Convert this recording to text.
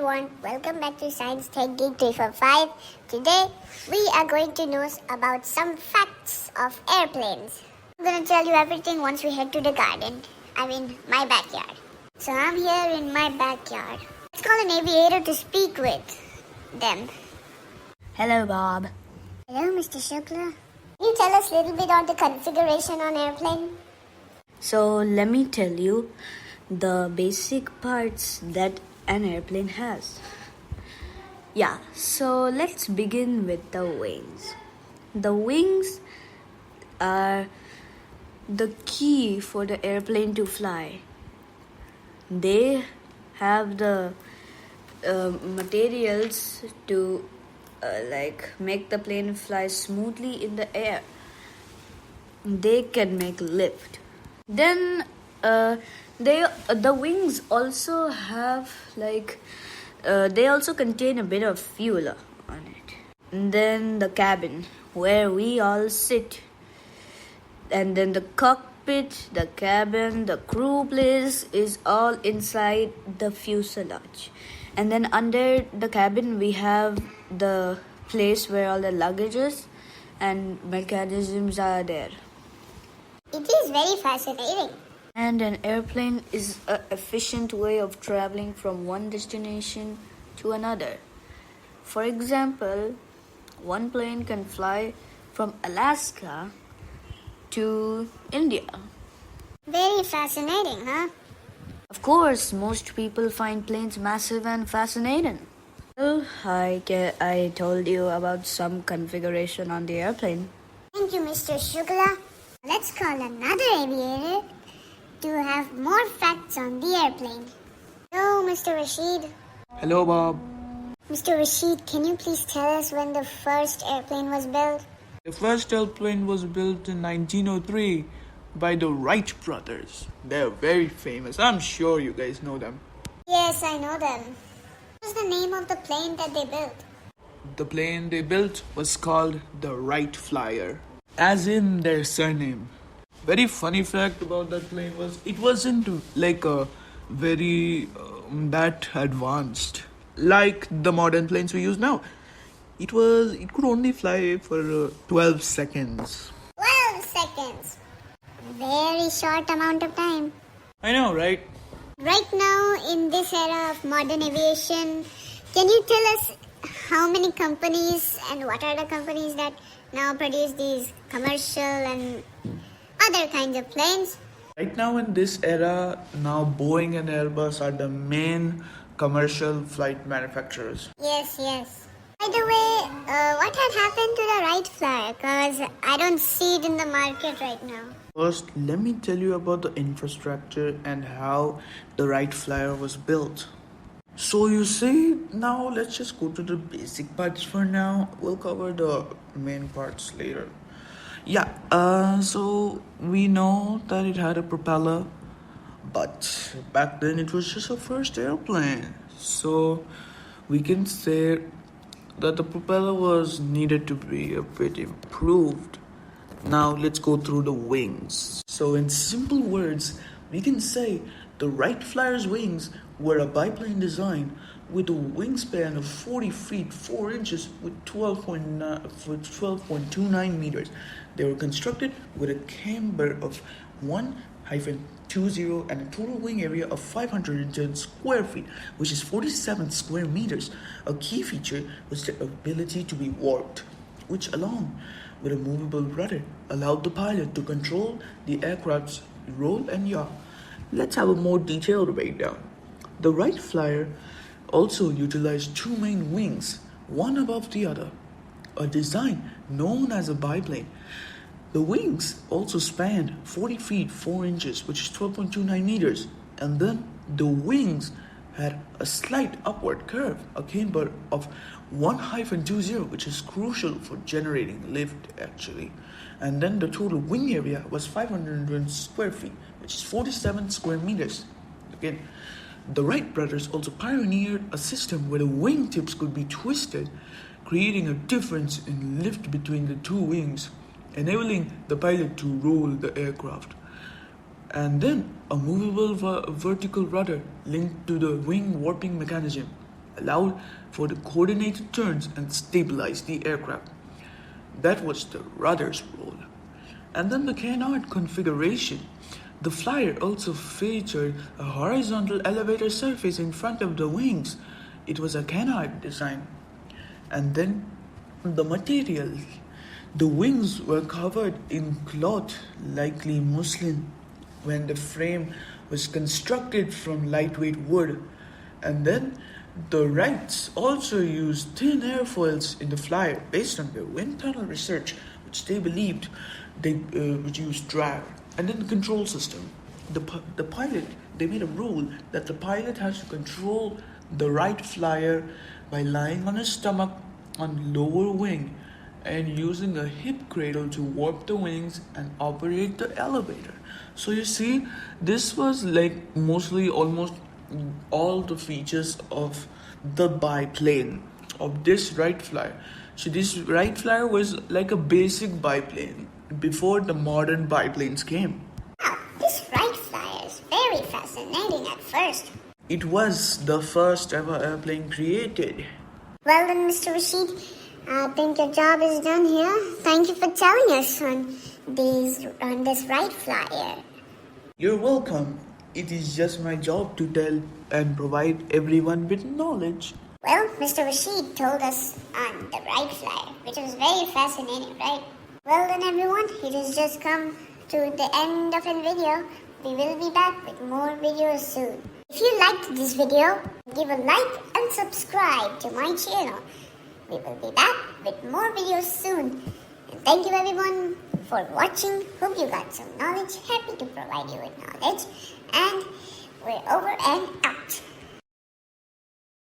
everyone, welcome back to Science Tech Geek 345. Today we are going to know about some facts of airplanes. I'm going to tell you everything once we head to the garden, my backyard. So I'm here in my backyard. Let's call an aviator to speak with them. Hello, Bob. Hello, Mr. Shukla. Can you tell us a little bit on the configuration on airplane? So, let me tell you the basic parts that an airplane has. Yeah, so let's begin with the wings. The wings are the key for the airplane to fly. They have the materials to make the plane fly smoothly in the air. They can make lift. Then the wings also have they also contain a bit of fuel on it. And then the cabin where we all sit. And then the cockpit, the cabin, the crew place is all inside the fuselage. And then under the cabin we have the place where all the luggages and mechanisms are there. It is very fascinating. And an airplane is an efficient way of traveling from one destination to another. For example, one plane can fly from Alaska to India. Very fascinating, huh? Of course, most people find planes massive and fascinating. Well, I told you about some configuration on the airplane. Thank you, Mr. Shukla. Let's call another aviator to have more facts on the airplane. Hello, Mr. Rashid. Hello, Bob. Mr. Rashid, can you please tell us when the first airplane was built? The first airplane was built in 1903 by the Wright brothers. They're very famous. I'm sure you guys know them. Yes, I know them. What was the name of the plane that they built? The plane they built was called the Wright Flyer, as in their surname. Very funny fact about that plane was it wasn't like a very that advanced like the modern planes we use now. It could only fly for 12 seconds. 12 seconds. Very short amount of time. I know, right? Right now, in this era of modern aviation, can you tell us how many companies and what are the companies that now produce these commercial and other kinds of planes? Right now in this era, now Boeing and Airbus are the main commercial flight manufacturers. Yes. By the way, what had happened to the Wright Flyer? Because I don't see it in the market right now. First, let me tell you about the infrastructure and how the Wright Flyer was built. So you see, now let's just go to the basic parts for now. We'll cover the main parts later. Yeah, so we know that it had a propeller, but back then it was just a first airplane. So we can say that the propeller was needed to be a bit improved. Now let's go through the wings. So in simple words, we can say the Wright Flyer's wings were a biplane design with a wingspan of 40 feet 4 inches with 12.29 meters. They were constructed with a camber of 1-20 and a total wing area of 510 square feet, which is 47 square meters. A key feature was the ability to be warped, which along with a movable rudder allowed the pilot to control the aircraft's roll and yaw. Let's have a more detailed breakdown. The Wright Flyer also utilized two main wings, one above the other, a design known as a biplane. The wings also spanned 40 feet 4 inches, which is 12.29 meters, and then the wings had a slight upward curve, a camber of 1-20, which is crucial for generating lift actually. And then the total wing area was 520 square feet, which is 47 square meters. Again, the Wright brothers also pioneered a system where the wing tips could be twisted, creating a difference in lift between the two wings, enabling the pilot to roll the aircraft. And then a movable vertical rudder linked to the wing warping mechanism. allowed for the coordinated turns and stabilized the aircraft. That was the rudder's role. And then the canard configuration. The flyer also featured a horizontal elevator surface in front of the wings. It was a canard design. And then the materials. The wings were covered in cloth, likely muslin, when the frame was constructed from lightweight wood. And then the Wrights also used thin airfoils in the flyer based on their wind tunnel research, which they believed they reduced drag. And then the control system. The pilot, they made a rule that the pilot has to control the right flyer by lying on his stomach on lower wing and using a hip cradle to warp the wings and operate the elevator. So you see, this was like mostly almost all the features of the biplane, of this Wright flyer. So this Wright flyer was like a basic biplane before the modern biplanes came. Wow, this Wright flyer is very fascinating at first. It was the first ever airplane created. Well then, Mr. Rashid, I think your job is done here. Thank you for telling us on this Wright flyer. You're welcome. It is just my job to tell and provide everyone with knowledge. Well, Mr. Rashid told us on the Wright flyer, which was very fascinating, right? Well then everyone, it has just come to the end of the video. We will be back with more videos soon. If you liked this video, give a like and subscribe to my channel. We will be back with more videos soon. And thank you everyone for watching. Hope you got some knowledge. Happy to provide you with knowledge. And we're over and out.